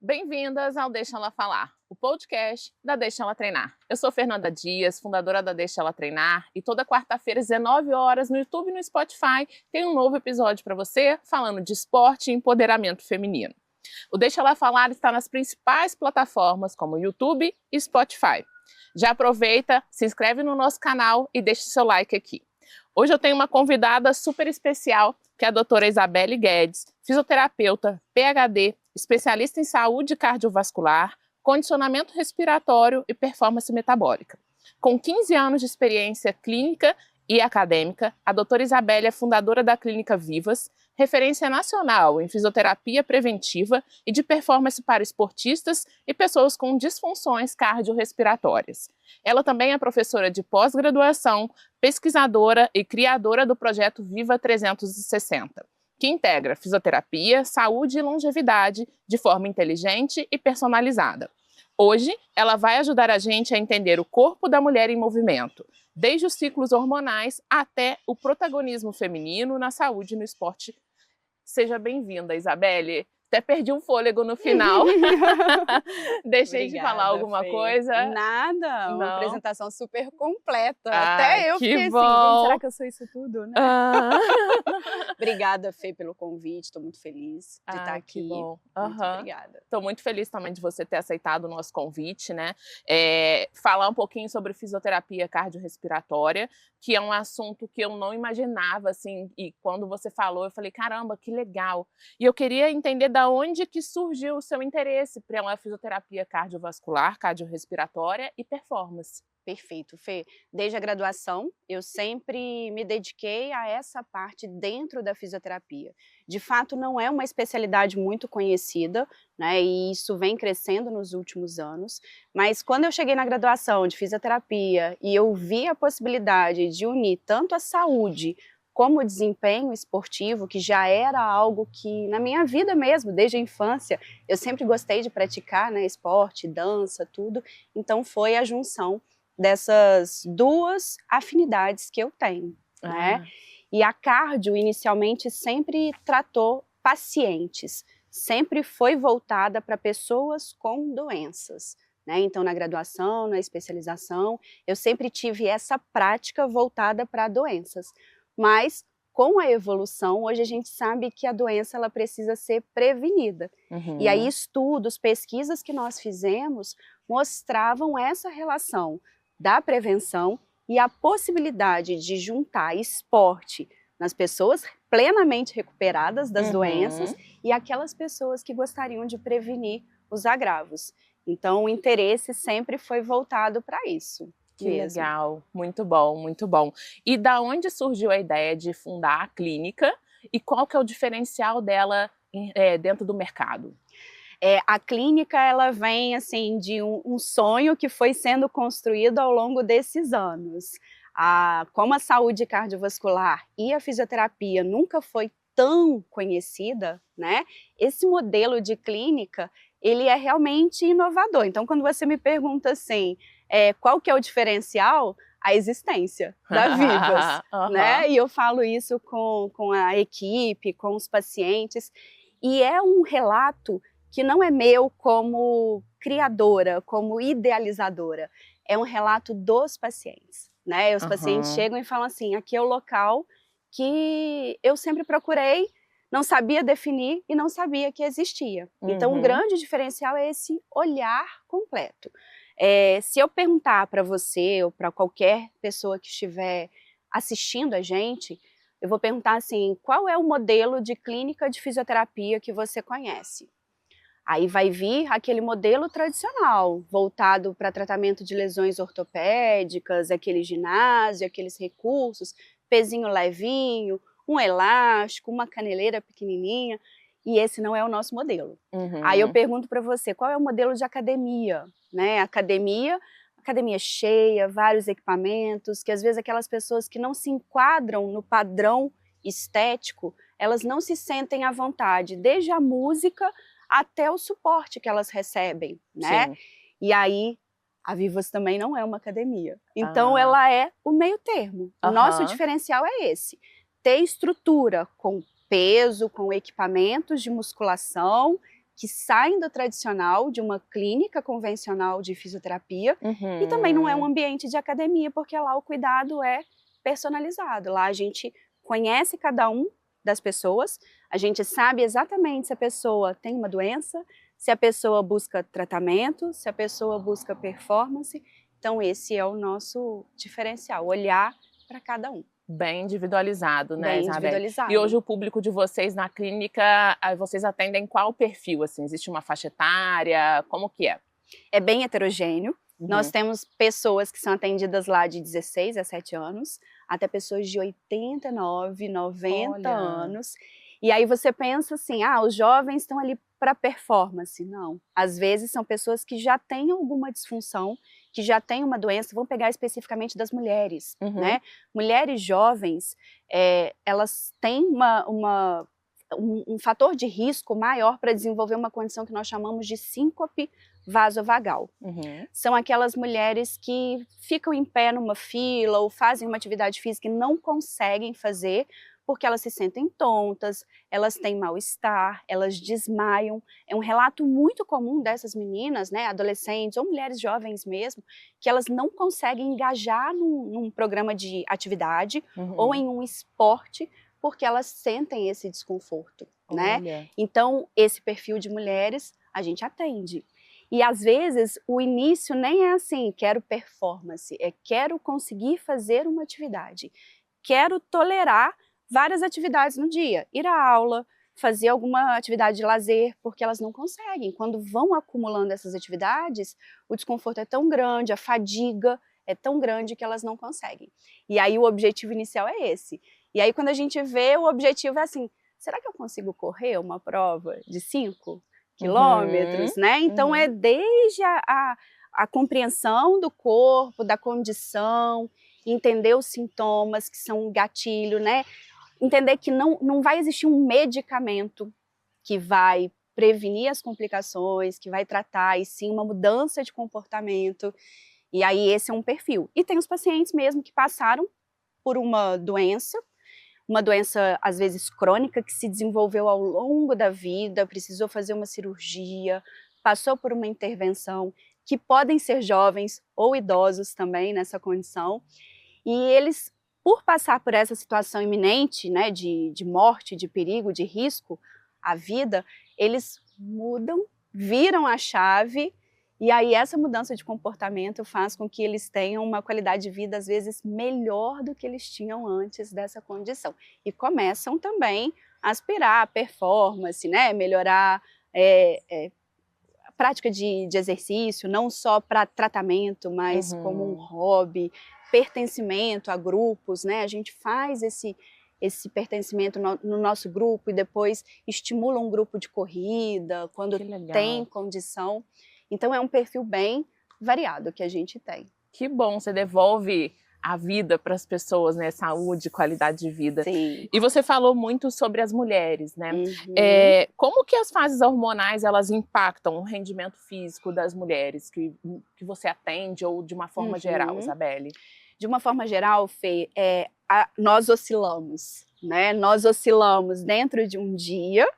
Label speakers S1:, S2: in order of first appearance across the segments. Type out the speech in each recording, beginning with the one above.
S1: Bem-vindas ao Deixa Ela Falar, o podcast da Deixa Ela Treinar. Eu sou Fernanda Dias, fundadora da Deixa Ela Treinar, e toda quarta-feira às 19 horas no YouTube e no Spotify tem um novo episódio para você falando de esporte e empoderamento feminino. O Deixa Ela Falar está nas principais plataformas como YouTube e Spotify. Já aproveita, se inscreve no nosso canal e deixa seu like aqui. Hoje eu tenho uma convidada super especial, que é a doutora Isabelle Guedes, fisioterapeuta, PhD, especialista em saúde cardiovascular, condicionamento respiratório e performance metabólica. Com 15 anos de experiência clínica e acadêmica, a doutora Isabelle é fundadora da Clínica Vivas, referência nacional em fisioterapia preventiva e de performance para esportistas e pessoas com disfunções cardiorrespiratórias. Ela também é professora de pós-graduação, pesquisadora e criadora do projeto Viva 360, que integra fisioterapia, saúde e longevidade de forma inteligente e personalizada. Hoje, ela vai ajudar a gente a entender o corpo da mulher em movimento, desde os ciclos hormonais até o protagonismo feminino na saúde e no esporte. Seja bem-vinda, Isabelle. Até perdi um fôlego no final. Deixei de falar alguma coisa?
S2: Nada,
S1: Não.
S2: uma apresentação super completa. Até eu fiquei
S1: bom.
S2: assim, gente, será que eu sou isso tudo, né?
S1: Ah.
S2: Obrigada, Fê, pelo convite, estou muito feliz de estar aqui.
S1: Que bom.
S2: Muito obrigada.
S1: Estou muito feliz também de você ter aceitado o nosso convite, né? Falar um pouquinho sobre fisioterapia cardiorrespiratória, que é um assunto que eu não imaginava, assim, e quando você falou, eu falei, caramba, que legal. E eu queria entender da onde que surgiu o seu interesse pela fisioterapia cardiovascular, cardiorrespiratória e performance.
S2: Perfeito, Fê. Desde a graduação, eu sempre me dediquei a essa parte dentro da fisioterapia. De fato, não é uma especialidade muito conhecida, né? E isso vem crescendo nos últimos anos. Mas quando eu cheguei na graduação de fisioterapia e eu vi a possibilidade de unir tanto a saúde como o desempenho esportivo, que já era algo que, na minha vida mesmo, desde a infância, eu sempre gostei de praticar, né? Esporte, dança, tudo. Então foi a junção dessas duas afinidades que eu tenho, né? E a cardio, inicialmente, sempre tratou pacientes, sempre foi voltada para pessoas com doenças, né? Então, na graduação, na especialização, eu sempre tive essa prática voltada para doenças. Mas, com a evolução, hoje a gente sabe que a doença ela precisa ser prevenida. E aí, estudos, pesquisas que nós fizemos mostravam essa relação da prevenção e a possibilidade de juntar esporte nas pessoas plenamente recuperadas das doenças e aquelas pessoas que gostariam de prevenir os agravos. Então, o interesse sempre foi voltado para isso.
S1: Que legal, muito bom, muito bom. E da onde surgiu a ideia de fundar a clínica e qual que é o diferencial dela dentro do mercado?
S2: A clínica ela vem assim, de um sonho que foi sendo construído ao longo desses anos. Como a saúde cardiovascular e a fisioterapia nunca foi tão conhecida, né? Esse modelo de clínica, ele é realmente inovador. Então, quando você me pergunta assim, qual que é o diferencial? A existência da Vivas, né? E eu falo isso com a equipe, com os pacientes, e é um relato que não é meu como criadora, como idealizadora, é um relato dos pacientes, né? Os pacientes chegam e falam assim, aqui é o local que eu sempre procurei, não sabia definir e não sabia que existia. Então, o grande diferencial é esse olhar completo. Se eu perguntar para você ou para qualquer pessoa que estiver assistindo a gente, eu vou perguntar assim, qual é o modelo de clínica de fisioterapia que você conhece? Aí vai vir aquele modelo tradicional, voltado para tratamento de lesões ortopédicas, aquele ginásio, aqueles recursos, pezinho levinho, um elástico, uma caneleira pequenininha, e esse não é o nosso modelo. Aí eu pergunto para você, qual é o modelo de academia? Né? Academia cheia, vários equipamentos, que às vezes aquelas pessoas que não se enquadram no padrão estético, elas não se sentem à vontade, desde a música até o suporte que elas recebem, né? Sim. E aí, a Vivas também não é uma academia. Então, ela é o meio termo. O nosso diferencial é esse. Ter estrutura com peso, com equipamentos de musculação, que saem do tradicional, de uma clínica convencional de fisioterapia, e também não é um ambiente de academia, porque lá o cuidado é personalizado. Lá a gente conhece cada um das pessoas, a gente sabe exatamente se a pessoa tem uma doença, se a pessoa busca tratamento, se a pessoa busca performance. Então esse é o nosso diferencial, olhar para cada um.
S1: Bem individualizado, né,
S2: Bem
S1: Isabelle?
S2: individualizado.
S1: E hoje o público de vocês na clínica, vocês atendem qual perfil, assim? Existe uma faixa etária? Como que é?
S2: É bem heterogêneo. Nós temos pessoas que são atendidas lá de 16 a 7 anos, até pessoas de 89, 90 anos. E aí você pensa assim, os jovens estão ali para performance. Não, às vezes são pessoas que já têm alguma disfunção, que já têm uma doença. Vamos pegar especificamente das mulheres, né? Mulheres jovens, elas têm um fator de risco maior para desenvolver uma condição que nós chamamos de síncope vasovagal. São aquelas mulheres que ficam em pé numa fila ou fazem uma atividade física e não conseguem fazer porque elas se sentem tontas, elas têm mal-estar, elas desmaiam. É um relato muito comum dessas meninas, né, adolescentes ou mulheres jovens mesmo, que elas não conseguem engajar num programa de atividade ou em um esporte porque elas sentem esse desconforto, né? Então, esse perfil de mulheres a gente atende. E às vezes o início nem é assim, quero performance, é quero conseguir fazer uma atividade, quero tolerar várias atividades no dia, ir à aula, fazer alguma atividade de lazer, porque elas não conseguem. Quando vão acumulando essas atividades, o desconforto é tão grande, a fadiga é tão grande que elas não conseguem. E aí o objetivo inicial é esse. E aí quando a gente vê, o objetivo é assim, será que eu consigo correr uma prova de 5 quilômetros, né? Então é desde a compreensão do corpo, da condição, entender os sintomas que são um gatilho, né? Entender que não vai existir um medicamento que vai prevenir as complicações, que vai tratar, e sim uma mudança de comportamento. E aí esse é um perfil. E tem os pacientes mesmo que passaram por uma doença às vezes crônica, que se desenvolveu ao longo da vida, precisou fazer uma cirurgia, passou por uma intervenção, que podem ser jovens ou idosos também nessa condição. E eles, por passar por essa situação iminente, né, de morte, de perigo, de risco à vida, eles mudam, viram a chave, e aí essa mudança de comportamento faz com que eles tenham uma qualidade de vida, às vezes, melhor do que eles tinham antes dessa condição. E começam também a aspirar a performance, né, melhorar a prática de exercício, não só para tratamento, mas como um hobby, pertencimento a grupos, né? A gente faz esse pertencimento no nosso grupo e depois estimula um grupo de corrida, quando tem condição. Então é um perfil bem variado que a gente tem.
S1: Que bom, você devolve a vida para as pessoas, né? Saúde, qualidade de vida.
S2: Sim.
S1: E você falou muito sobre as mulheres, né? Como que as fases hormonais, elas impactam o rendimento físico das mulheres que você atende, ou de uma forma geral, Isabelle?
S2: De uma forma geral, Fê, nós oscilamos, né? Nós oscilamos dentro de um dia,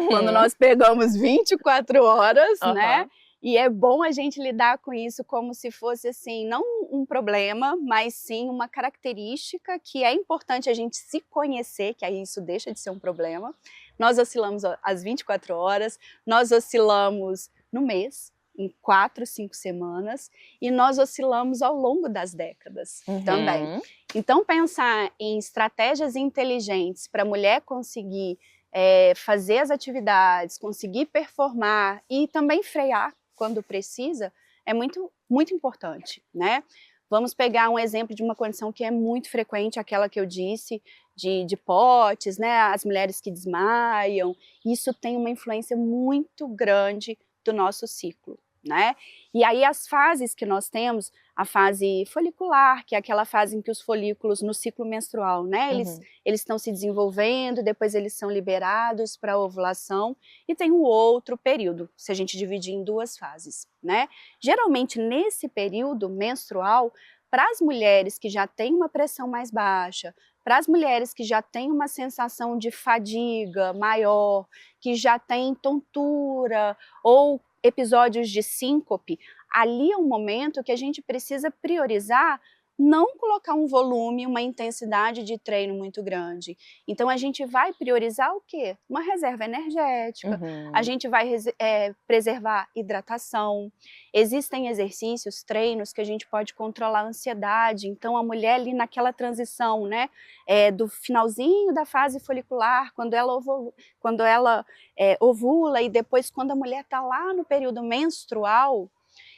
S2: quando nós pegamos 24 horas, né? E é bom a gente lidar com isso como se fosse, assim, não um problema, mas sim uma característica que é importante a gente se conhecer, que aí isso deixa de ser um problema. Nós oscilamos às 24 horas, nós oscilamos no mês, em 4, 5 semanas, e nós oscilamos ao longo das décadas também. Então, pensar em estratégias inteligentes para a mulher conseguir fazer as atividades, conseguir performar e também frear quando precisa, é muito, muito importante, né? Vamos pegar um exemplo de uma condição que é muito frequente, aquela que eu disse, de POTS, né? As mulheres que desmaiam. Isso tem uma influência muito grande do nosso ciclo, né? E aí as fases que nós temos, a fase folicular, que é aquela fase em que os folículos no ciclo menstrual, né? Eles estão se desenvolvendo, depois eles são liberados para a ovulação, e tem um outro período, se a gente dividir em 2 fases, né? Geralmente nesse período menstrual, para as mulheres que já têm uma pressão mais baixa, Para as mulheres que já têm uma sensação de fadiga maior, que já têm tontura ou episódios de síncope, ali é um momento que a gente precisa priorizar não colocar um volume, uma intensidade de treino muito grande. Então a gente vai priorizar o quê? Uma reserva energética, a gente vai preservar hidratação. Existem exercícios, treinos que a gente pode controlar a ansiedade. Então a mulher ali naquela transição, né, do finalzinho da fase folicular, quando ela ovula e depois quando a mulher está lá no período menstrual,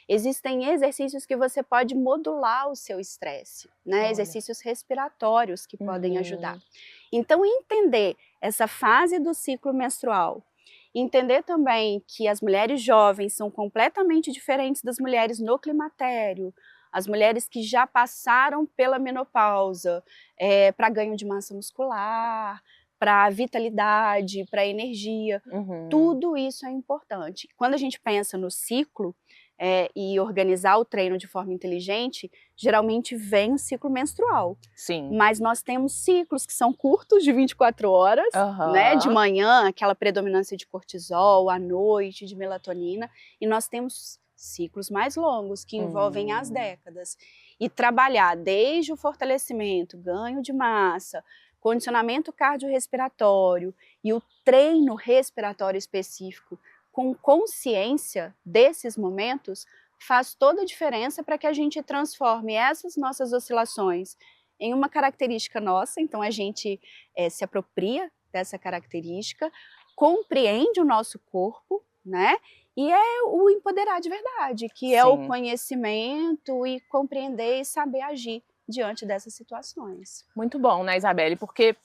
S2: existem exercícios que você pode modular o seu estresse, né? Exercícios respiratórios que podem ajudar. Então, entender essa fase do ciclo menstrual, entender também que as mulheres jovens são completamente diferentes das mulheres no climatério, as mulheres que já passaram pela menopausa, para ganho de massa muscular, para vitalidade, para energia, tudo isso é importante. Quando a gente pensa no ciclo, e organizar o treino de forma inteligente, geralmente vem o ciclo menstrual.
S1: Sim.
S2: Mas nós temos ciclos que são curtos, de 24 horas, né? De manhã, aquela predominância de cortisol, à noite, de melatonina, e nós temos ciclos mais longos, que envolvem as décadas. E trabalhar desde o fortalecimento, ganho de massa, condicionamento cardiorrespiratório e o treino respiratório específico, com consciência desses momentos, faz toda a diferença para que a gente transforme essas nossas oscilações em uma característica nossa. Então a gente se apropria dessa característica, compreende o nosso corpo, né? E é o empoderar de verdade, que é o conhecimento e compreender e saber agir diante dessas situações.
S1: Muito bom, né, Isabelle? Porque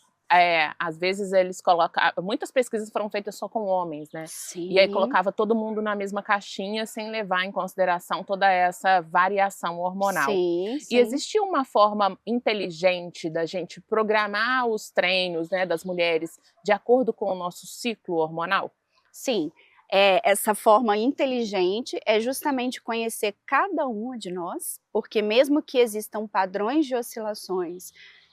S1: às vezes eles colocam, muitas pesquisas foram feitas só com homens, né?
S2: Sim.
S1: E aí colocava todo mundo na mesma caixinha sem levar em consideração toda essa variação hormonal.
S2: Sim.
S1: E existia uma forma inteligente da gente programar os treinos, né, das mulheres de acordo com o nosso ciclo hormonal?
S2: Sim. Essa forma inteligente é justamente conhecer cada uma de nós, porque mesmo que existam padrões de oscilações,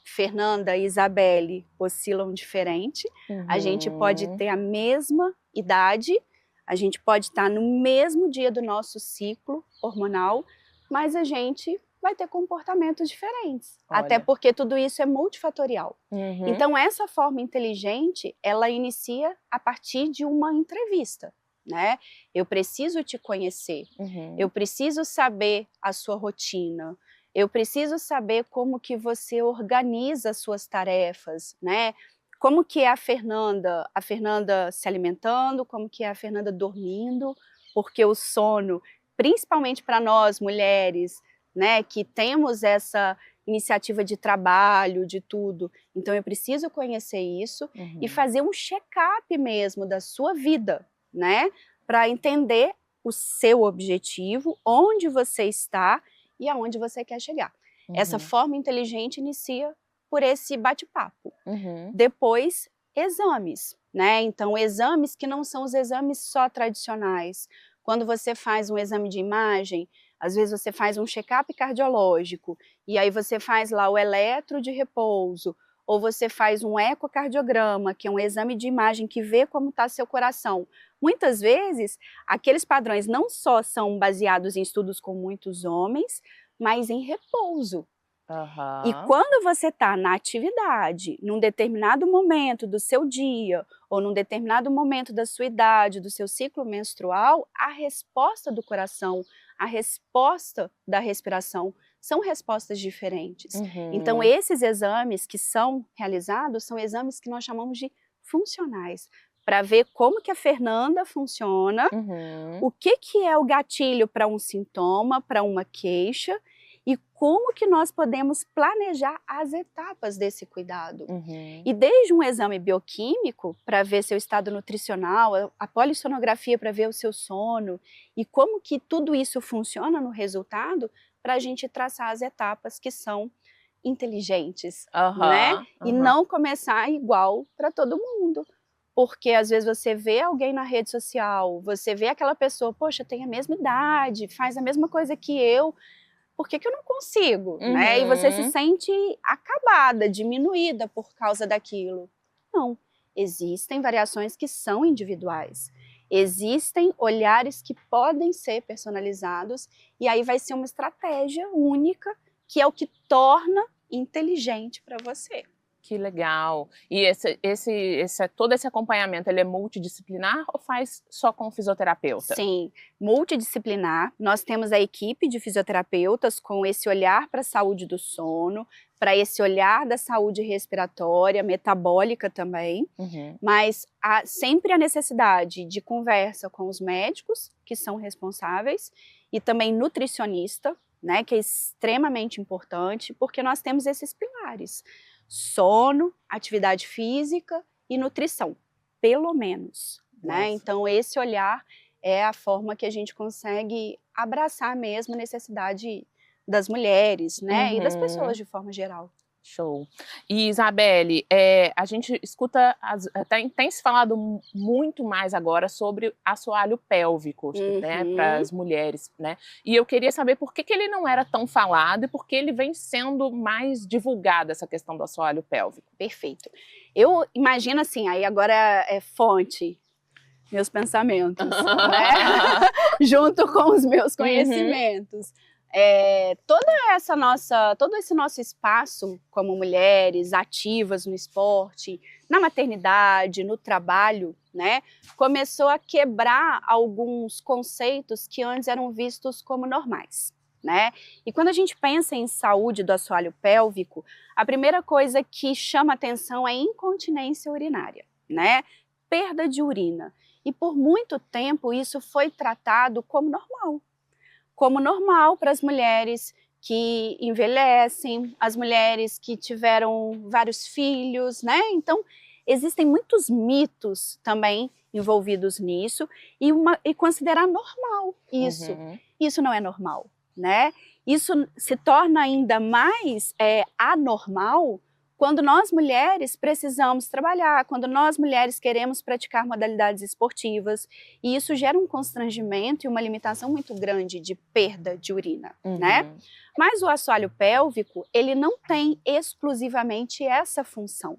S2: Fernanda e Isabelle oscilam diferente, a gente pode ter a mesma idade, a gente pode estar no mesmo dia do nosso ciclo hormonal, mas a gente vai ter comportamentos diferentes, até porque tudo isso é multifatorial. Então essa forma inteligente, ela inicia a partir de uma entrevista, né? Eu preciso te conhecer, eu preciso saber a sua rotina, eu preciso saber como que você organiza as suas tarefas, né? Como que é a Fernanda se alimentando, como que é a Fernanda dormindo, porque o sono, principalmente para nós mulheres, né, que temos essa iniciativa de trabalho, de tudo, então eu preciso conhecer isso e fazer um check-up mesmo da sua vida, né, para entender o seu objetivo, onde você está e aonde você quer chegar. Essa forma inteligente inicia por esse bate-papo. Depois, exames, né? Então, exames que não são os exames só tradicionais. Quando você faz um exame de imagem, às vezes você faz um check-up cardiológico, e aí você faz lá o eletro de repouso, ou você faz um ecocardiograma, que é um exame de imagem que vê como está seu coração. Muitas vezes, aqueles padrões não só são baseados em estudos com muitos homens, mas em repouso. E quando você está na atividade, num determinado momento do seu dia, ou num determinado momento da sua idade, do seu ciclo menstrual, a resposta do coração, a resposta da respiração, são respostas diferentes. Então, esses exames que são realizados, são exames que nós chamamos de funcionais, para ver como que a Fernanda funciona, o que é o gatilho para um sintoma, para uma queixa, e como que nós podemos planejar as etapas desse cuidado. E desde um exame bioquímico, para ver seu estado nutricional, a polissonografia para ver o seu sono, e como que tudo isso funciona no resultado, para a gente traçar as etapas que são inteligentes, né? E não começar igual para todo mundo. Porque às vezes você vê alguém na rede social, você vê aquela pessoa, poxa, tem a mesma idade, faz a mesma coisa que eu, por que eu não consigo? Né? E você se
S1: Uhum.
S2: sente acabada, diminuída por causa daquilo. Não, existem variações que são individuais. Existem olhares que podem ser personalizados e aí vai ser uma estratégia única que é o que torna inteligente para você.
S1: Que legal. E todo esse acompanhamento, ele é multidisciplinar ou faz só com o fisioterapeuta?
S2: Sim, multidisciplinar. Nós temos a equipe de fisioterapeutas com esse olhar para a saúde do sono, para esse olhar da saúde respiratória, metabólica também,
S1: Uhum.
S2: mas há sempre a necessidade de conversa com os médicos, que são responsáveis, e também nutricionista, né, que é extremamente importante, porque nós temos esses pilares: sono, atividade física e nutrição, pelo menos, né?
S1: Nossa.
S2: Então esse olhar é a forma que a gente consegue abraçar mesmo a necessidade das mulheres, né, e das
S1: Uhum.
S2: pessoas de forma geral.
S1: Show. E Isabelle, a gente escuta, tem se falado muito mais agora sobre assoalho pélvico, né, para
S2: Uhum.
S1: as mulheres, né? E eu queria saber por que ele não era tão falado e por que ele vem sendo mais divulgado, essa questão do assoalho pélvico.
S2: Perfeito. Eu imagino assim, aí agora é fonte, meus pensamentos, né? Junto com os meus conhecimentos. Todo esse nosso espaço como mulheres ativas no esporte, na maternidade, no trabalho, né, começou a quebrar alguns conceitos que antes eram vistos como normais, né? E quando a gente pensa em saúde do assoalho pélvico, a primeira coisa que chama atenção é incontinência urinária, né? Perda de urina. E por muito tempo isso foi tratado como normal para as mulheres que envelhecem, as mulheres que tiveram vários filhos, né? Então, existem muitos mitos também envolvidos nisso e considerar normal isso.
S1: Uhum.
S2: Isso não é normal, né? Isso se torna ainda mais anormal quando nós mulheres precisamos trabalhar, quando nós mulheres queremos praticar modalidades esportivas, e isso gera um constrangimento e uma limitação muito grande de perda de urina, né?
S1: Uhum.
S2: Mas o assoalho pélvico, ele não tem exclusivamente essa função.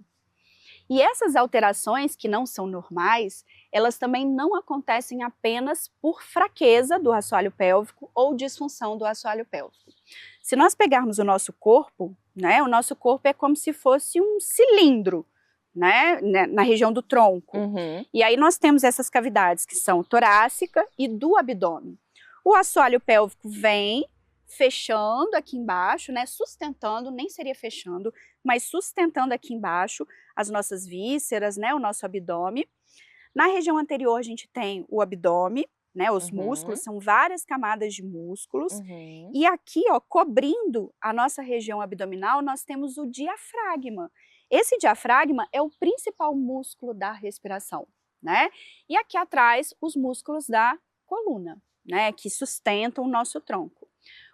S2: E essas alterações que não são normais, elas também não acontecem apenas por fraqueza do assoalho pélvico ou disfunção do assoalho pélvico. Se nós pegarmos o nosso corpo, né, o nosso corpo é como se fosse um cilindro, né, na região do tronco.
S1: Uhum.
S2: E aí nós temos essas cavidades que são torácica e do abdômen. O assoalho pélvico vem fechando aqui embaixo, né, sustentando, nem seria fechando, mas sustentando aqui embaixo as nossas vísceras, né, o nosso abdômen. Na região anterior a gente tem o abdômen, né, os músculos, são várias camadas de músculos.
S1: Uhum.
S2: E aqui, ó, cobrindo a nossa região abdominal, nós temos o diafragma. Esse diafragma é o principal músculo da respiração, né? E aqui atrás, os músculos da coluna, né, que sustentam o nosso tronco.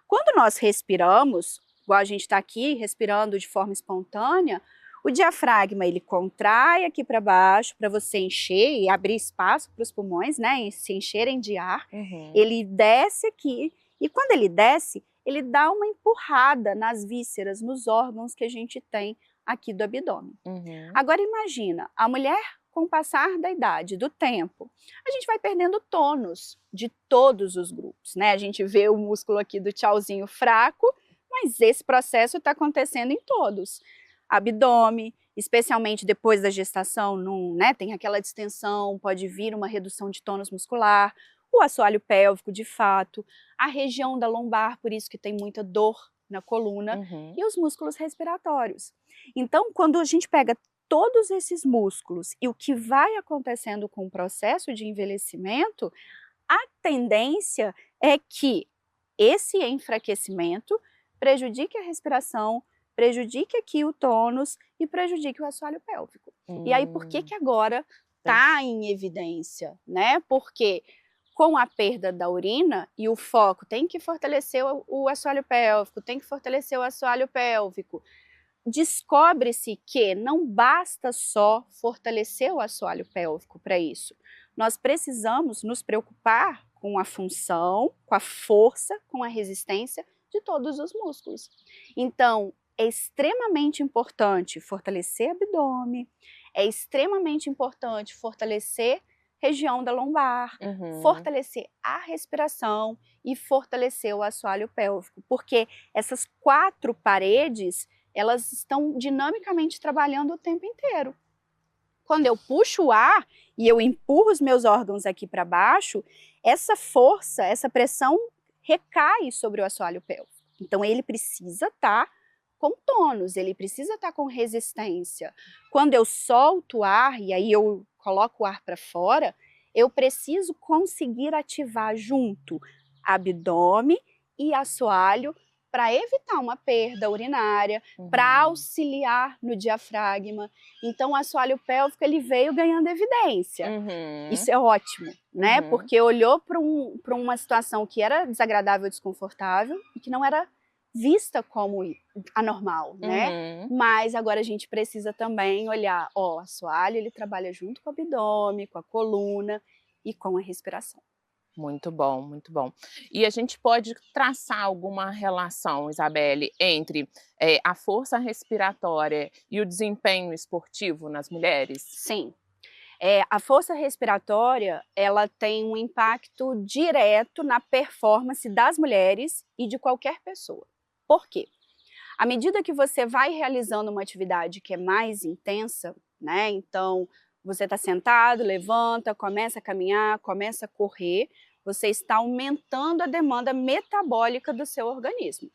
S2: Quando nós respiramos, igual a gente está aqui respirando de forma espontânea, o diafragma ele contrai aqui para baixo para você encher e abrir espaço para os pulmões, né, se encherem de ar.
S1: Uhum.
S2: Ele desce aqui e quando ele desce, ele dá uma empurrada nas vísceras, nos órgãos que a gente tem aqui do abdômen.
S1: Uhum.
S2: Agora imagina, a mulher com o passar da idade, do tempo, a gente vai perdendo tônus de todos os grupos, né? A gente vê o músculo aqui do tchauzinho fraco, mas esse processo está acontecendo em todos. Abdômen, especialmente depois da gestação, né, tem aquela distensão, pode vir uma redução de tônus muscular, o assoalho pélvico, de fato, a região da lombar, por isso que tem muita dor na coluna, e os músculos respiratórios. Então, quando a gente pega todos esses músculos e o que vai acontecendo com o processo de envelhecimento, a tendência é que esse enfraquecimento prejudique a respiração, prejudique aqui o tônus e prejudique o assoalho pélvico. E aí, por que agora está em evidência, né? Porque com a perda da urina e o foco tem que fortalecer o assoalho pélvico, tem que fortalecer o assoalho pélvico, descobre-se que não basta só fortalecer o assoalho pélvico para isso. Nós precisamos nos preocupar com a função, com a força, com a resistência de todos os músculos. Então, é extremamente importante fortalecer abdômen, é extremamente importante fortalecer região da lombar, fortalecer a respiração e fortalecer o assoalho pélvico, porque essas 4 paredes, elas estão dinamicamente trabalhando o tempo inteiro. Quando eu puxo o ar e eu empurro os meus órgãos aqui para baixo, essa força, essa pressão recai sobre o assoalho pélvico. Então ele precisa estar com tônus, ele precisa estar com resistência. Quando eu solto o ar e aí eu coloco o ar para fora, eu preciso conseguir ativar junto abdômen e assoalho para evitar uma perda urinária, para auxiliar no diafragma. Então o assoalho pélvico ele veio ganhando evidência. Isso é ótimo, né? Porque olhou para uma situação que era desagradável, desconfortável e que não era vista como anormal, né? Mas agora a gente precisa também olhar, ó, o assoalho ele trabalha junto com o abdômen, com a coluna e com a respiração.
S1: Muito bom, muito bom. E a gente pode traçar alguma relação, Isabelle, entre a força respiratória e o desempenho esportivo nas mulheres?
S2: Sim. A força respiratória, ela tem um impacto direto na performance das mulheres e de qualquer pessoa. Por quê? À medida que você vai realizando uma atividade que é mais intensa, né? Então, você está sentado, levanta, começa a caminhar, começa a correr, você está aumentando a demanda metabólica do seu organismo.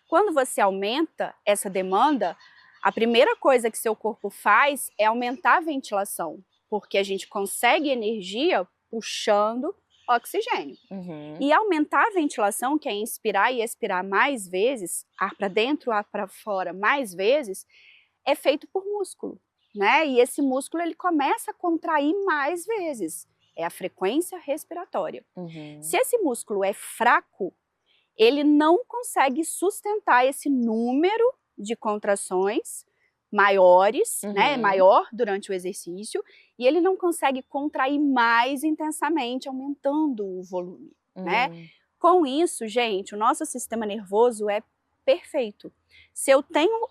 S2: Quando você aumenta essa demanda, a primeira coisa que seu corpo faz é aumentar a ventilação, porque a gente consegue energia puxando oxigênio. E aumentar a ventilação, que é inspirar e expirar mais vezes, ar para dentro, ar para fora mais vezes, é feito por músculo, né? E esse músculo ele começa a contrair mais vezes. É a frequência respiratória. Se esse músculo é fraco, ele não consegue sustentar esse número de contrações maiores, né, maior durante o exercício, e ele não consegue contrair mais intensamente, aumentando o volume, né? Com isso, gente, o nosso sistema nervoso é perfeito. Se eu tenho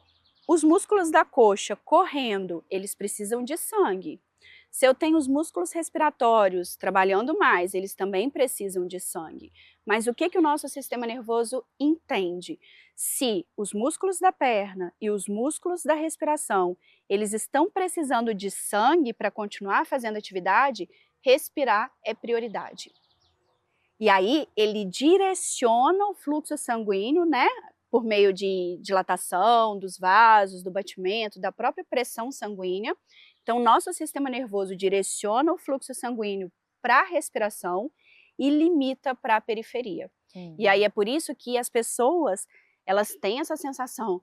S2: os músculos da coxa correndo, eles precisam de sangue. Se eu tenho os músculos respiratórios trabalhando mais, eles também precisam de sangue. Mas o que o nosso sistema nervoso entende? Se os músculos da perna e os músculos da respiração, eles estão precisando de sangue para continuar fazendo atividade, respirar é prioridade. E aí ele direciona o fluxo sanguíneo, né, por meio de dilatação dos vasos, do batimento, da própria pressão sanguínea. Então, nosso sistema nervoso direciona o fluxo sanguíneo para a respiração e limita para a periferia. E aí é por isso que as pessoas, elas têm essa sensação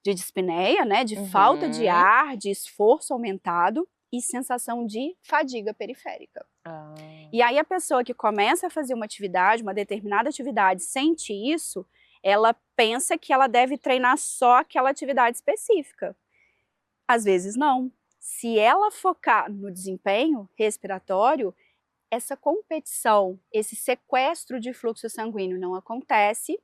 S2: de dispneia, né, de falta de ar, de esforço aumentado e sensação de fadiga periférica. E aí a pessoa que começa a fazer uma atividade, uma determinada atividade, sente isso, ela pensa que ela deve treinar só aquela atividade específica. Às vezes não. Se ela focar no desempenho respiratório, essa competição, esse sequestro de fluxo sanguíneo não acontece,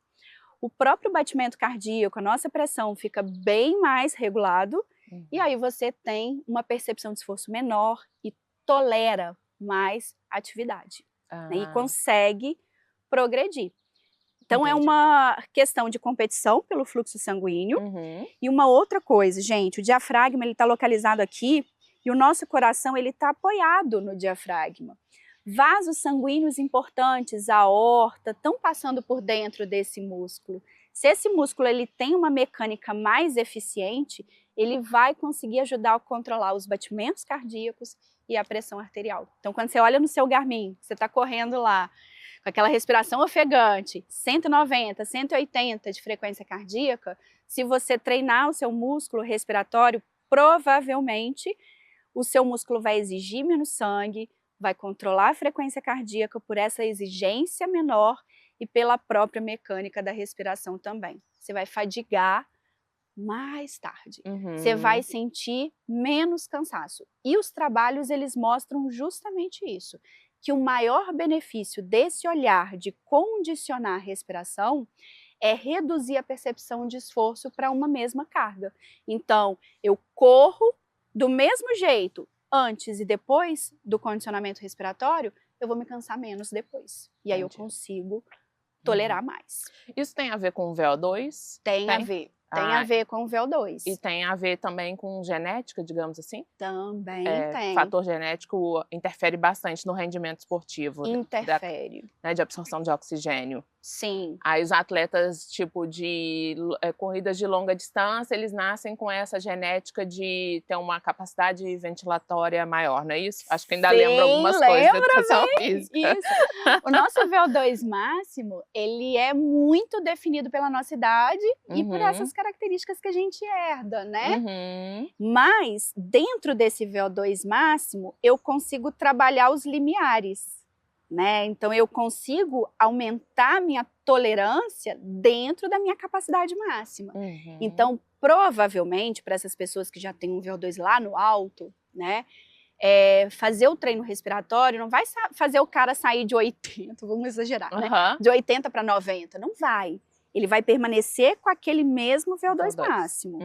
S2: o próprio batimento cardíaco, a nossa pressão fica bem mais regulado, e aí você tem uma percepção de esforço menor e tolera mais atividade, né, e consegue progredir. Então é uma questão de competição pelo fluxo sanguíneo. E uma outra coisa, gente, o diafragma ele está localizado aqui e o nosso coração ele está apoiado no diafragma. Vasos sanguíneos importantes, a aorta, estão passando por dentro desse músculo. Se esse músculo ele tem uma mecânica mais eficiente, ele vai conseguir ajudar a controlar os batimentos cardíacos e a pressão arterial. Então quando você olha no seu Garmin, você está correndo lá, com aquela respiração ofegante, 190, 180 de frequência cardíaca, se você treinar o seu músculo respiratório, provavelmente o seu músculo vai exigir menos sangue, vai controlar a frequência cardíaca por essa exigência menor e pela própria mecânica da respiração também. Você vai fadigar mais tarde. Você vai sentir menos cansaço. E os trabalhos, eles mostram justamente isso, que o maior benefício desse olhar de condicionar a respiração é reduzir a percepção de esforço para uma mesma carga. Então, eu corro do mesmo jeito antes e depois do condicionamento respiratório, eu vou me cansar menos depois. E aí eu consigo tolerar mais.
S1: Isso tem a ver com o VO2?
S2: Tem a ver. Tem a ver com o VO2.
S1: E tem a ver também com genética, digamos assim?
S2: Também tem.
S1: Fator genético interfere bastante no rendimento esportivo.
S2: Interfere.
S1: De absorção de oxigênio.
S2: Sim.
S1: Aí os atletas, tipo, de corridas de longa distância, eles nascem com essa genética de ter uma capacidade ventilatória maior, não é isso? Acho que ainda lembro algumas coisas da educação física.
S2: Isso. O nosso VO2 máximo, ele é muito definido pela nossa idade e por essas características que a gente herda, né? Mas, dentro desse VO2 máximo, eu consigo trabalhar os limiares. Né? Então, eu consigo aumentar minha tolerância dentro da minha capacidade máxima. Então, provavelmente, para essas pessoas que já têm um VO2 lá no alto, né? Fazer o treino respiratório não vai fazer o cara sair de 80, vamos exagerar, né? De 80 para 90, não vai. Ele vai permanecer com aquele mesmo VO2 máximo.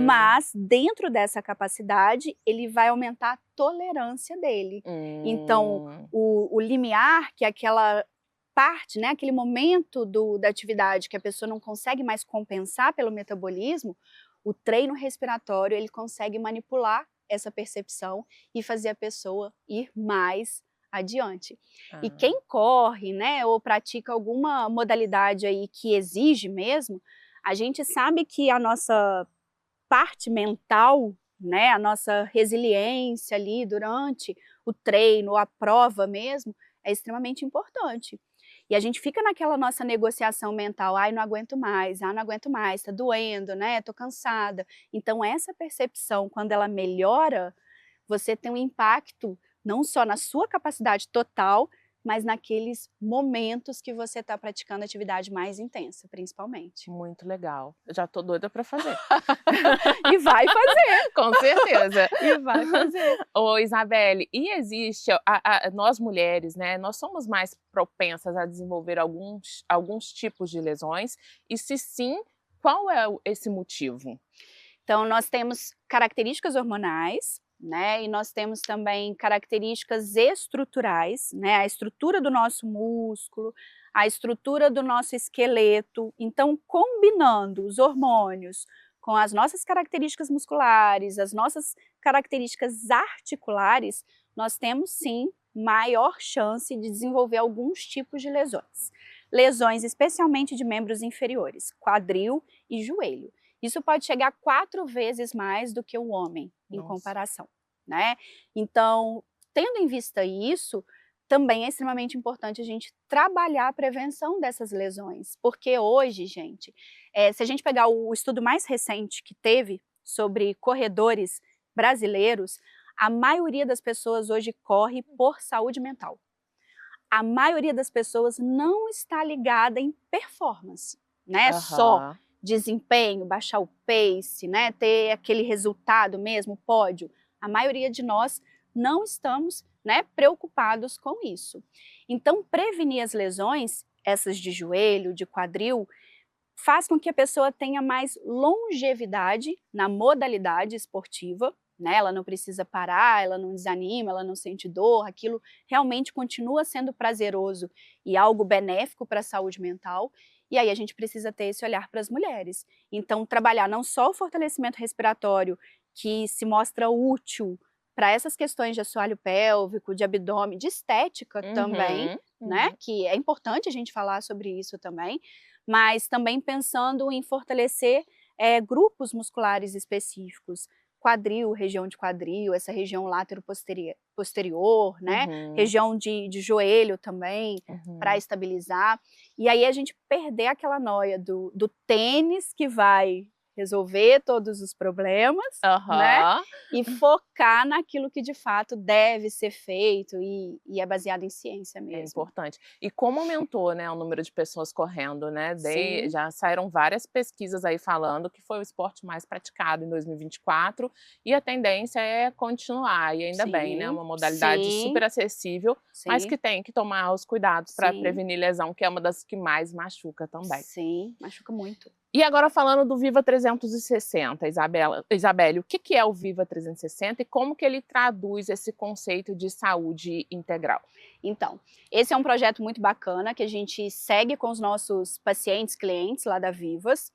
S2: Mas, dentro dessa capacidade, ele vai aumentar a tolerância dele. Então, o limiar, que é aquela parte, né, aquele momento da atividade que a pessoa não consegue mais compensar pelo metabolismo, o treino respiratório, ele consegue manipular essa percepção e fazer a pessoa ir mais adiante. E quem corre, né, ou pratica alguma modalidade aí que exige mesmo, a gente sabe que a nossa parte mental, né, a nossa resiliência ali durante o treino, a prova mesmo, é extremamente importante. E a gente fica naquela nossa negociação mental, ai, não aguento mais, não aguento mais, tá doendo, né, tô cansada. Então essa percepção, quando ela melhora, você tem um impacto não só na sua capacidade total, mas naqueles momentos que você está praticando atividade mais intensa, principalmente.
S1: Muito legal. Eu já tô doida para fazer.
S2: E vai fazer.
S1: Com certeza.
S2: E vai fazer.
S1: Ô, Isabelle, e existe, nós mulheres, né, nós somos mais propensas a desenvolver alguns tipos de lesões? E se sim, qual é esse motivo?
S2: Então, nós temos características hormonais, né? E nós temos também características estruturais, né? A estrutura do nosso músculo, a estrutura do nosso esqueleto. Então, combinando os hormônios com as nossas características musculares, as nossas características articulares, nós temos sim maior chance de desenvolver alguns tipos de lesões. Lesões especialmente de membros inferiores, quadril e joelho. Isso pode chegar 4 vezes mais do que o homem, em comparação, né? Então, tendo em vista isso, também é extremamente importante a gente trabalhar a prevenção dessas lesões, porque hoje, gente, se a gente pegar o estudo mais recente que teve sobre corredores brasileiros, a maioria das pessoas hoje corre por saúde mental. A maioria das pessoas não está ligada em performance, né? Só desempenho, baixar o pace, né, ter aquele resultado mesmo, pódio. A maioria de nós não estamos, né, preocupados com isso. Então, prevenir as lesões, essas de joelho, de quadril, faz com que a pessoa tenha mais longevidade na modalidade esportiva, né? Ela não precisa parar, ela não desanima, ela não sente dor, aquilo realmente continua sendo prazeroso e algo benéfico para a saúde mental. E aí a gente precisa ter esse olhar para as mulheres. Então, trabalhar não só o fortalecimento respiratório, que se mostra útil para essas questões de assoalho pélvico, de abdômen, de estética também, né? Que é importante a gente falar sobre isso também, mas também pensando em fortalecer grupos musculares específicos, quadril, região de quadril, essa região látero-posterior, né? Região de joelho também, para estabilizar. E aí a gente perder aquela noia do tênis que vai resolver todos os problemas, né? E focar naquilo que de fato deve ser feito e é baseado em ciência mesmo.
S1: É importante. E como aumentou, né, o número de pessoas correndo, né?
S2: Sim.
S1: Já saíram várias pesquisas aí falando que foi o esporte mais praticado em 2024 e a tendência é continuar, e ainda bem, né? Uma modalidade super acessível, mas que tem que tomar os cuidados para prevenir lesão, que é uma das que mais machuca também.
S2: Sim, machuca muito.
S1: E agora falando do Viva 360, Isabelle, o que é o Viva 360 e como que ele traduz esse conceito de saúde integral?
S2: Então, esse é um projeto muito bacana que a gente segue com os nossos pacientes, clientes lá da Vivas.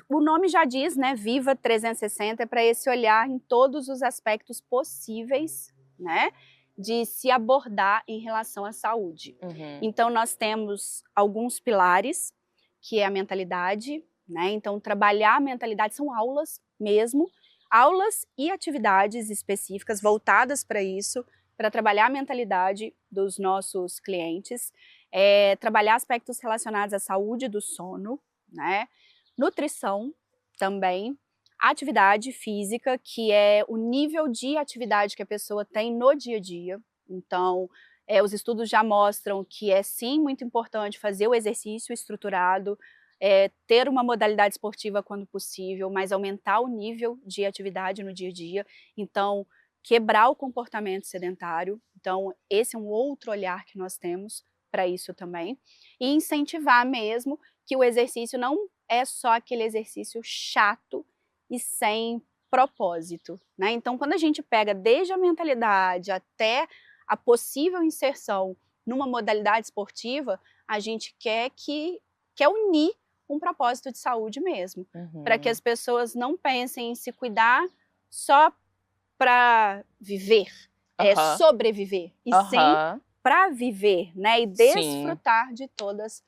S2: O nome já diz, né, Viva 360, é para esse olhar em todos os aspectos possíveis, né, de se abordar em relação à saúde. Então, nós temos alguns pilares, que é a mentalidade, né? Então, trabalhar a mentalidade são aulas mesmo, aulas e atividades específicas voltadas para isso, para trabalhar a mentalidade dos nossos clientes, trabalhar aspectos relacionados à saúde do sono, né? Nutrição também, atividade física, que é o nível de atividade que a pessoa tem no dia a dia. Então, os estudos já mostram que é sim muito importante fazer o exercício estruturado, ter uma modalidade esportiva quando possível, mas aumentar o nível de atividade no dia a dia. Então, quebrar o comportamento sedentário. Então, esse é um outro olhar que nós temos para isso também. E incentivar mesmo que o exercício não é só aquele exercício chato e sem propósito, né? Então, quando a gente pega desde a mentalidade até a possível inserção numa modalidade esportiva, a gente quer unir um propósito de saúde mesmo, para que as pessoas não pensem em se cuidar só para viver, sobreviver, e sim para viver, né, e desfrutar de todas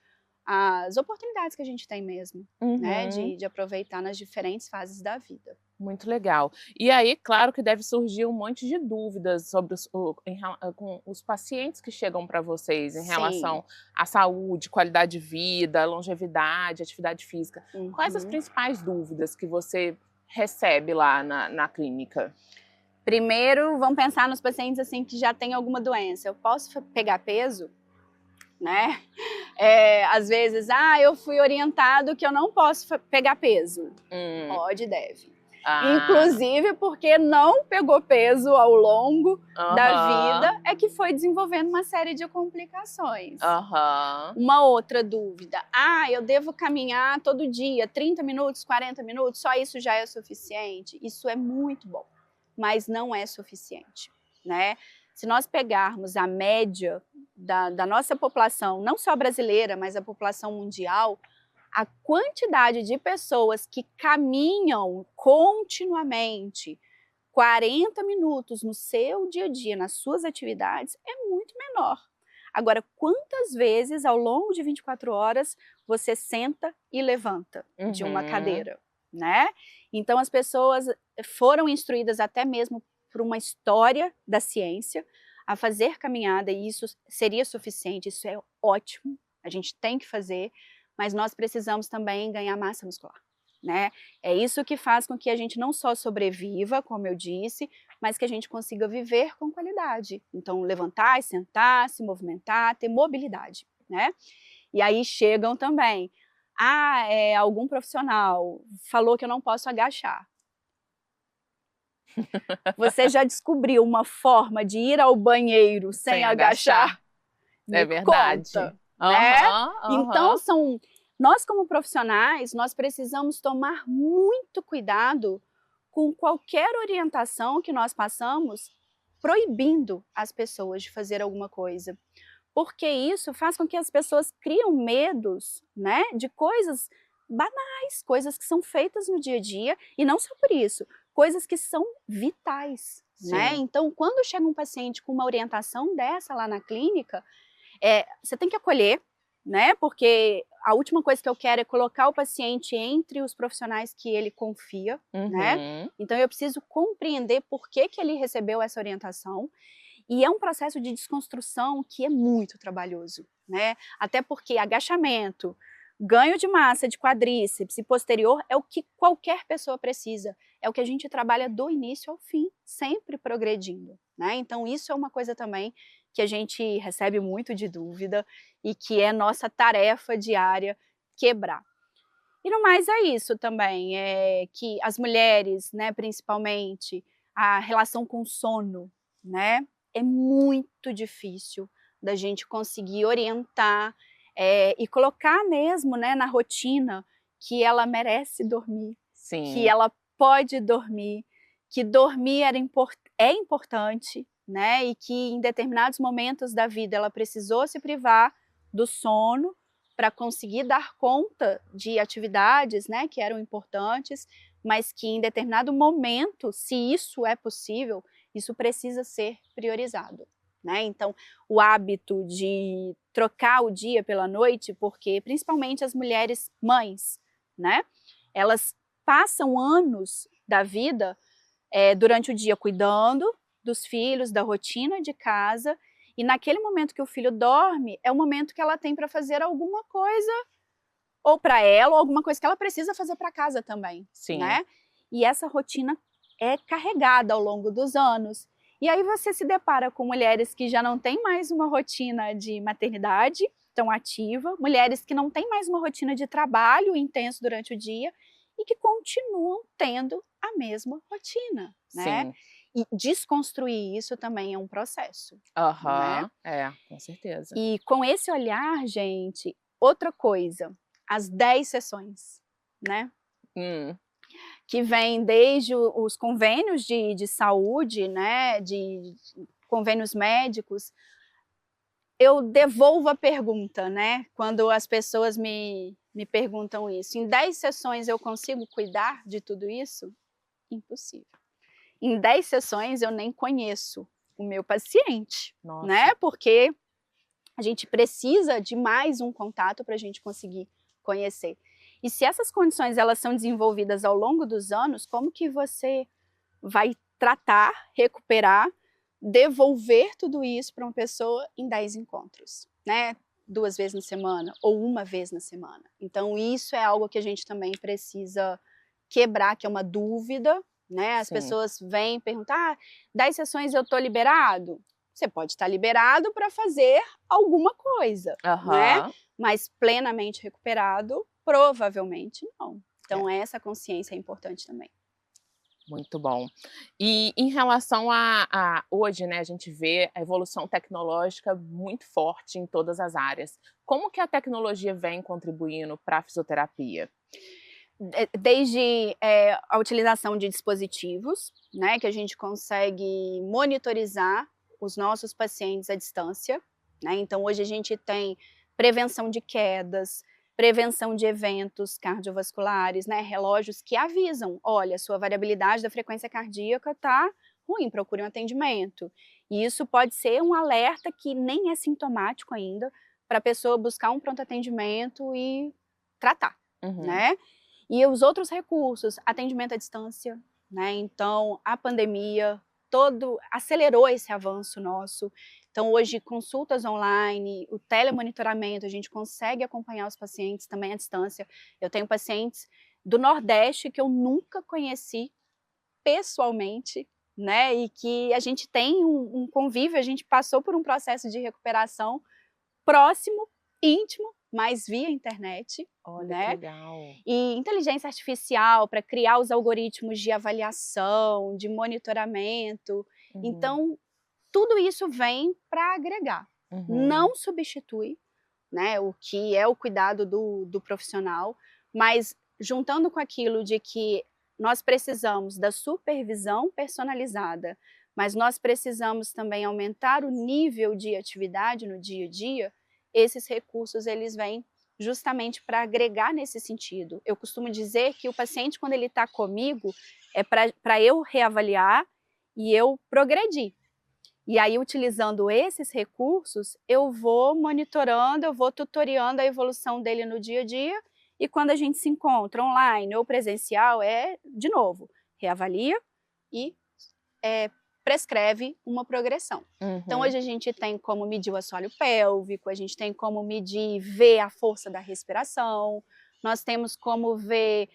S2: as oportunidades que a gente tem mesmo, né, de aproveitar nas diferentes fases da vida.
S1: Muito legal. E aí, claro que deve surgir um monte de dúvidas sobre com os pacientes que chegam para vocês em relação à saúde, qualidade de vida, longevidade, atividade física. Quais as principais dúvidas que você recebe lá na clínica?
S2: Primeiro, vamos pensar nos pacientes assim que já têm alguma doença. Eu posso pegar peso? Né? Às vezes, eu fui orientado que eu não posso pegar peso. Pode e deve. Inclusive porque não pegou peso ao longo da vida, é que foi desenvolvendo uma série de complicações. Uma outra dúvida, eu devo caminhar todo dia, 30 minutos, 40 minutos, só isso já é suficiente? Isso é muito bom, mas não é suficiente, né? Se nós pegarmos a média da nossa população, não só brasileira, mas a população mundial, a quantidade de pessoas que caminham continuamente 40 minutos no seu dia a dia, nas suas atividades, é muito menor. Agora, quantas vezes ao longo de 24 horas você senta e levanta de uma cadeira, né? Então, as pessoas foram instruídas até mesmo por uma história da ciência a fazer caminhada, e isso seria suficiente, isso é ótimo, a gente tem que fazer, mas nós precisamos também ganhar massa muscular, né? É isso que faz com que a gente não só sobreviva, como eu disse, mas que a gente consiga viver com qualidade. Então, levantar, sentar, se movimentar, ter mobilidade, né? E aí chegam também, algum profissional falou que eu não posso agachar. Você já descobriu uma forma de ir ao banheiro sem agachar?
S1: É verdade.
S2: Conta, né? Então, nós como profissionais, nós precisamos tomar muito cuidado com qualquer orientação que nós passamos proibindo as pessoas de fazer alguma coisa. Porque isso faz com que as pessoas criam medos, né, de coisas banais, coisas que são feitas no dia a dia, e não só por isso, coisas que são vitais, né? Então, quando chega um paciente com uma orientação dessa lá na clínica, você tem que acolher, né? Porque a última coisa que eu quero é colocar o paciente entre os profissionais que ele confia, né? Então, eu preciso compreender por que ele recebeu essa orientação, e é um processo de desconstrução que é muito trabalhoso, né? Até porque agachamento, Ganho de massa de quadríceps e posterior é o que qualquer pessoa precisa. É o que a gente trabalha do início ao fim, sempre progredindo, né? Então isso é uma coisa também que a gente recebe muito de dúvida e que é nossa tarefa diária quebrar. E no mais é isso também, é que as mulheres, né, principalmente, a relação com o sono, né, é muito difícil da gente conseguir orientar e colocar mesmo, né, na rotina que ela merece dormir, que ela pode dormir, que dormir é importante, né, e que em determinados momentos da vida ela precisou se privar do sono para conseguir dar conta de atividades, né, que eram importantes, mas que em determinado momento, se isso é possível, isso precisa ser priorizado, né? Então, o hábito de trocar o dia pela noite, porque principalmente as mulheres mães, né, elas passam anos da vida durante o dia cuidando dos filhos, da rotina de casa, e naquele momento que o filho dorme, é o momento que ela tem para fazer alguma coisa, ou para ela, ou alguma coisa que ela precisa fazer para casa também, né? E essa rotina é carregada ao longo dos anos. E aí você se depara com mulheres que já não têm mais uma rotina de maternidade tão ativa, mulheres que não têm mais uma rotina de trabalho intenso durante o dia e que continuam tendo a mesma rotina, né? E desconstruir isso também é um processo. Né?
S1: Com certeza.
S2: E com esse olhar, gente, outra coisa, as 10 sessões, né? Que vem desde os convênios de saúde, né? De convênios médicos. Eu devolvo a pergunta, né? Quando as pessoas me perguntam isso. Em 10 sessões eu consigo cuidar de tudo isso? Impossível. Em 10 sessões eu nem conheço o meu paciente, né? Porque a gente precisa de mais um contato para a gente conseguir conhecer. E se essas condições elas são desenvolvidas ao longo dos anos, como que você vai tratar, recuperar, devolver tudo isso para uma pessoa em 10 encontros, né? 2 vezes na semana ou 1 vez na semana. Então isso é algo que a gente também precisa quebrar, que é uma dúvida, né? As pessoas vêm perguntar, 10 sessões eu estou liberado? Você pode estar liberado para fazer alguma coisa, né? Mas plenamente recuperado, provavelmente não. Então essa consciência é importante também.
S1: Muito bom. E em relação a hoje, né, a gente vê a evolução tecnológica muito forte em todas as áreas. Como que a tecnologia vem contribuindo para a fisioterapia?
S2: Desde a utilização de dispositivos, né, que a gente consegue monitorizar os nossos pacientes à distância, né? Então hoje a gente tem prevenção de quedas, prevenção de eventos cardiovasculares, né? Relógios que avisam, olha, sua variabilidade da frequência cardíaca está ruim, procure um atendimento. E isso pode ser um alerta que nem é sintomático ainda para a pessoa buscar um pronto atendimento e tratar, né? E os outros recursos, atendimento à distância, né? Então, a pandemia acelerou esse avanço nosso. Então, hoje, consultas online, o telemonitoramento, a gente consegue acompanhar os pacientes também à distância. Eu tenho pacientes do Nordeste que eu nunca conheci pessoalmente, né? E que a gente tem um convívio, a gente passou por um processo de recuperação próximo, íntimo, mas via internet.
S1: Olha,
S2: né?
S1: Que legal.
S2: E inteligência artificial para criar os algoritmos de avaliação, de monitoramento. Então, tudo isso vem para agregar. Não substitui, né, o que é o cuidado do profissional, mas juntando com aquilo de que nós precisamos da supervisão personalizada, mas nós precisamos também aumentar o nível de atividade no dia a dia, esses recursos eles vêm justamente para agregar nesse sentido. Eu costumo dizer que o paciente, quando ele está comigo, é para eu reavaliar e eu progredir. E aí, utilizando esses recursos, eu vou monitorando, eu vou tutoriando a evolução dele no dia a dia, e quando a gente se encontra online ou presencial, de novo, reavalia e prescreve uma progressão.
S1: Uhum.
S2: Então, hoje a gente tem como medir o assoalho pélvico, a gente tem como medir, ver a força da respiração, nós temos como ver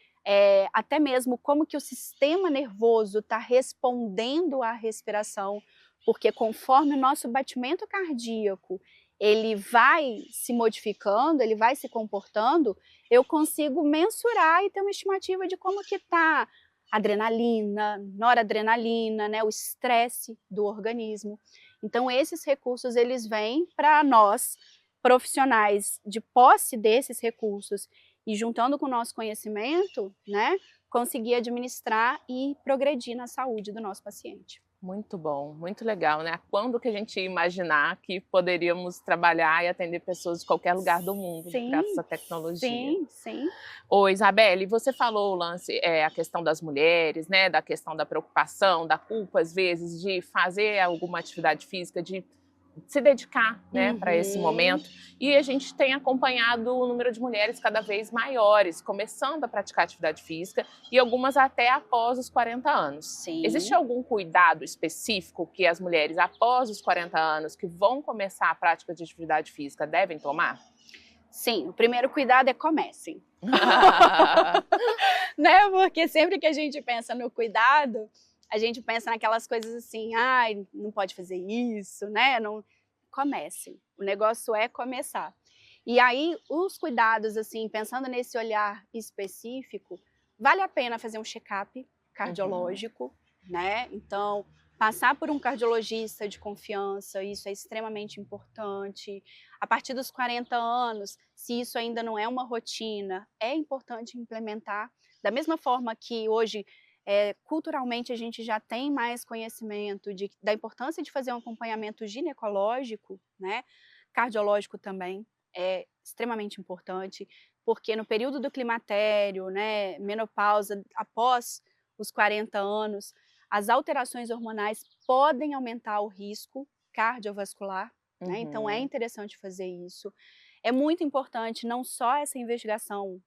S2: até mesmo como que o sistema nervoso está respondendo à respiração, porque conforme o nosso batimento cardíaco ele vai se modificando, ele vai se comportando, eu consigo mensurar e ter uma estimativa de como que está adrenalina, noradrenalina, né, o estresse do organismo. Então, esses recursos, eles vêm para nós, profissionais de posse desses recursos, e juntando com o nosso conhecimento, né, conseguir administrar e progredir na saúde do nosso paciente.
S1: Muito bom, muito legal, né? Quando que a gente ia imaginar que poderíamos trabalhar e atender pessoas de qualquer lugar do mundo,
S2: Sim,
S1: graças à tecnologia?
S2: Sim, sim.
S1: Ô, Isabelle, você falou o lance, a questão das mulheres, né? Da questão da preocupação, da culpa, às vezes, de fazer alguma atividade física, de se dedicar, né, para esse momento. E a gente tem acompanhado o número de mulheres cada vez maiores, começando a praticar atividade física, e algumas até após os 40 anos.
S2: Sim.
S1: Existe algum cuidado específico que as mulheres após os 40 anos, que vão começar a prática de atividade física, devem tomar?
S2: Sim, o primeiro cuidado é comecem. Né? Porque sempre que a gente pensa no cuidado, a gente pensa naquelas coisas assim, ai, não pode fazer isso, né? Não... Comece. O negócio é começar. E aí, os cuidados, assim, pensando nesse olhar específico, vale a pena fazer um check-up cardiológico, né? Então, passar por um cardiologista de confiança, isso é extremamente importante. A partir dos 40 anos, se isso ainda não é uma rotina, é importante implementar. Da mesma forma que hoje, culturalmente, a gente já tem mais conhecimento da importância de fazer um acompanhamento ginecológico, né? Cardiológico também é extremamente importante, porque no período do climatério, né, menopausa, após os 40 anos, as alterações hormonais podem aumentar o risco cardiovascular, né? Então é interessante fazer isso. É muito importante não só essa investigação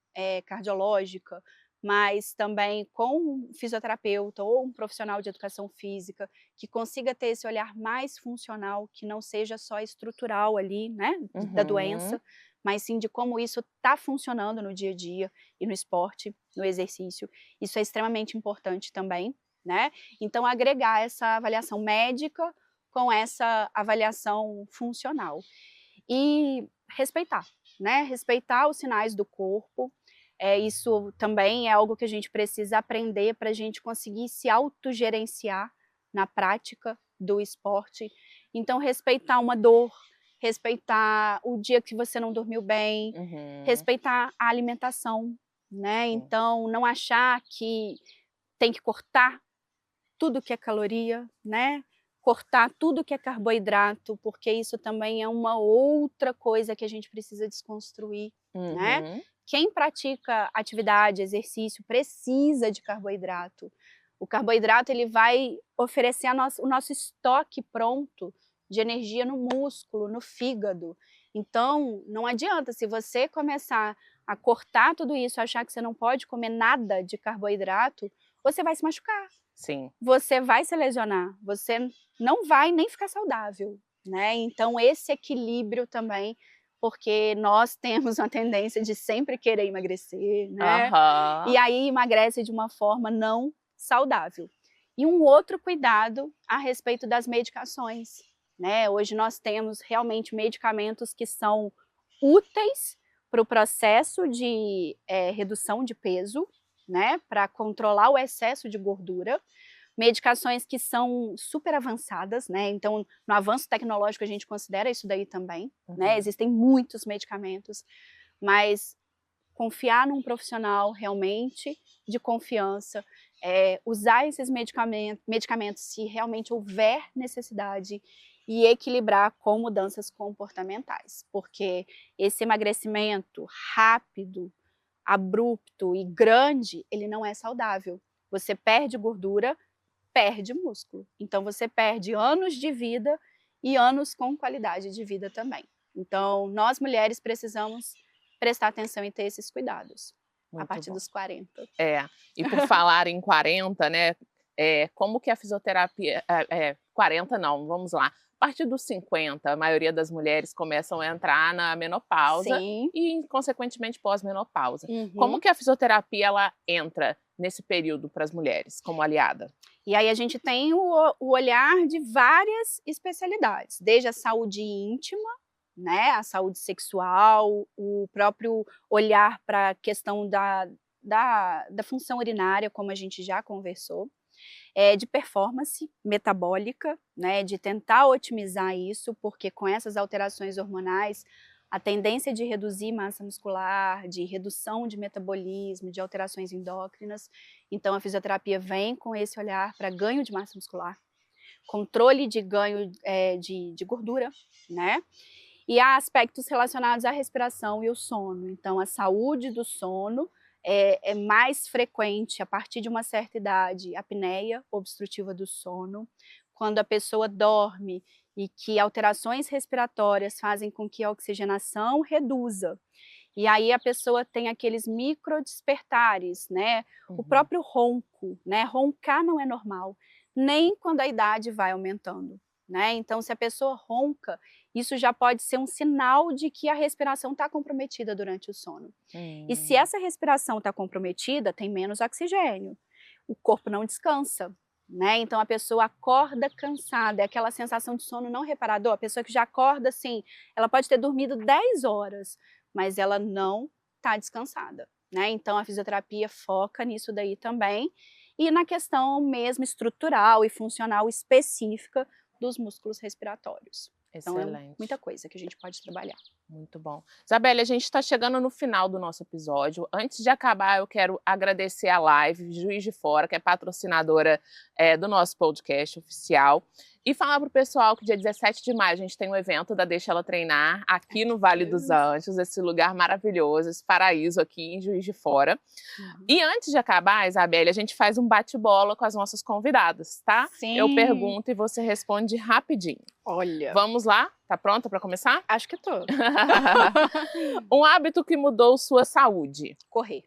S2: cardiológica, mas também com um fisioterapeuta ou um profissional de educação física que consiga ter esse olhar mais funcional, que não seja só estrutural ali, né, da doença, mas sim de como isso está funcionando no dia a dia e no esporte, no exercício. Isso é extremamente importante também, né? Então, agregar essa avaliação médica com essa avaliação funcional. E respeitar, né? Respeitar os sinais do corpo. Isso também é algo que a gente precisa aprender para a gente conseguir se autogerenciar na prática do esporte. Então, respeitar uma dor, respeitar o dia que você não dormiu bem, respeitar a alimentação, né? Então, não achar que tem que cortar tudo que é caloria, né? Cortar tudo que é carboidrato, porque isso também é uma outra coisa que a gente precisa desconstruir, né? Quem pratica atividade, exercício, precisa de carboidrato. O carboidrato ele vai oferecer o nosso estoque pronto de energia no músculo, no fígado. Então, não adianta, se você começar a cortar tudo isso, achar que você não pode comer nada de carboidrato, você vai se machucar.
S1: Sim.
S2: Você vai se lesionar, você não vai nem ficar saudável, né? Então, esse equilíbrio também, porque nós temos uma tendência de sempre querer emagrecer, né? E aí emagrece de uma forma não saudável. E um outro cuidado a respeito das medicações, né? Hoje nós temos realmente medicamentos que são úteis para o processo de redução de peso, né? Para controlar o excesso de gordura. Medicações que são super avançadas, né? Então, no avanço tecnológico a gente considera isso daí também, né? Existem muitos medicamentos, mas confiar num profissional realmente de confiança, usar esses medicamentos se realmente houver necessidade e equilibrar com mudanças comportamentais, porque esse emagrecimento rápido, abrupto e grande, ele não é saudável. Você perde gordura, perde músculo. Então, você perde anos de vida e anos com qualidade de vida também. Então, nós mulheres precisamos prestar atenção e ter esses cuidados a partir dos 40.
S1: E por falar em 40, né? como que a fisioterapia... 40 não, vamos lá. A partir dos 50, a maioria das mulheres começam a entrar na menopausa.
S2: Sim.
S1: E, consequentemente, pós-menopausa.
S2: Uhum.
S1: Como que a fisioterapia ela entra nesse período para as mulheres, como aliada?
S2: E aí a gente tem o olhar de várias especialidades, desde a saúde íntima, né, a saúde sexual, o próprio olhar para a questão da função urinária, como a gente já conversou, de performance metabólica, né, de tentar otimizar isso, porque com essas alterações hormonais, a tendência de reduzir massa muscular, de redução de metabolismo, de alterações endócrinas. Então a fisioterapia vem com esse olhar para ganho de massa muscular, controle de ganho de gordura, né? E há aspectos relacionados à respiração e o sono. Então a saúde do sono é mais frequente a partir de uma certa idade, apneia obstrutiva do sono, quando a pessoa dorme e que alterações respiratórias fazem com que a oxigenação reduza. E aí a pessoa tem aqueles microdespertares, né? O próprio ronco, né? Roncar não é normal, nem quando a idade vai aumentando, né? Então, se a pessoa ronca, isso já pode ser um sinal de que a respiração está comprometida durante o sono. E se essa respiração está comprometida, tem menos oxigênio, o corpo não descansa, né? Então a pessoa acorda cansada, é aquela sensação de sono não reparador, a pessoa que já acorda assim, ela pode ter dormido 10 horas, mas ela não está descansada, né? Então a fisioterapia foca nisso daí também, e na questão mesmo estrutural e funcional específica dos músculos respiratórios. Então é muita coisa que a gente pode trabalhar.
S1: Muito bom. Isabelle, a gente está chegando no final do nosso episódio. Antes de acabar, eu quero agradecer a Live Juiz de Fora, que é patrocinadora do nosso podcast oficial. E falar para o pessoal que dia 17 de maio a gente tem um evento da Deixa Ela Treinar aqui no Vale dos Anjos, esse lugar maravilhoso, esse paraíso aqui em Juiz de Fora. E antes de acabar, Isabelle, a gente faz um bate-bola com as nossas convidadas, tá?
S2: Sim.
S1: Eu pergunto e você responde rapidinho.
S2: Olha.
S1: Vamos lá? Tá pronta para começar?
S2: Acho que tô.
S1: Um hábito que mudou sua saúde?
S2: Correr.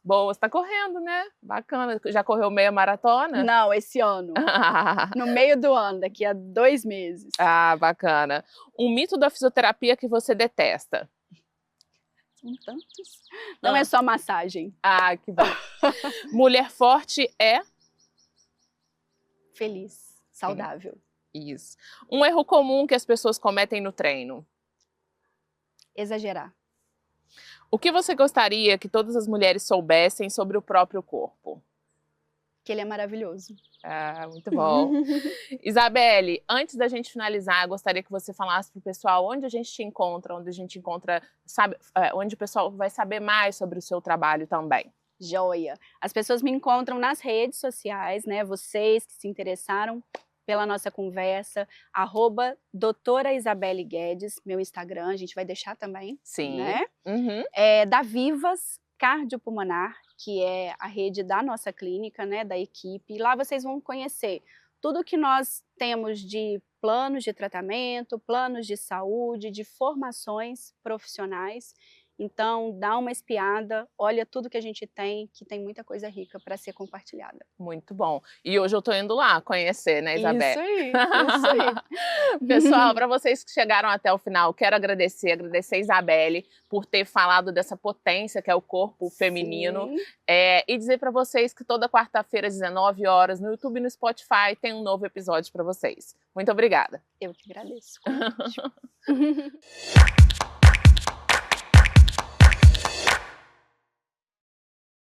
S1: Boa, você tá correndo, né? Bacana. Já correu meia maratona?
S2: Não, esse ano. No meio do ano, daqui a 2 meses.
S1: Ah, bacana. Um mito da fisioterapia que você detesta?
S2: São tantos. Não é só massagem.
S1: Ah, que bom. Mulher forte é?
S2: Feliz, saudável.
S1: Isso. Um erro comum que as pessoas cometem no treino?
S2: Exagerar.
S1: O que você gostaria que todas as mulheres soubessem sobre o próprio corpo?
S2: Que ele é maravilhoso.
S1: Ah, muito bom. Isabelle, antes da gente finalizar, eu gostaria que você falasse para o pessoal onde a gente te encontra, sabe, onde o pessoal vai saber mais sobre o seu trabalho também.
S2: Joia. As pessoas me encontram nas redes sociais, né? Vocês que se interessaram pela nossa conversa, @doutora Isabelle Guedes, meu Instagram, a gente vai deixar também.
S1: Sim.
S2: Né? Da Vivas Cardiopulmonar, que é a rede da nossa clínica, né, da equipe. E lá vocês vão conhecer tudo que nós temos de planos de tratamento, planos de saúde, de formações profissionais. Então, dá uma espiada, olha tudo que a gente tem, que tem muita coisa rica para ser compartilhada.
S1: Muito bom. E hoje eu tô indo lá conhecer, né, Isabelle?
S2: Isso aí, isso aí.
S1: Pessoal, para vocês que chegaram até o final, quero agradecer a Isabelle por ter falado dessa potência que é o corpo feminino. E dizer para vocês que toda quarta-feira, às 19 horas, no YouTube e no Spotify, tem um novo episódio para vocês. Muito obrigada.
S2: Eu que agradeço.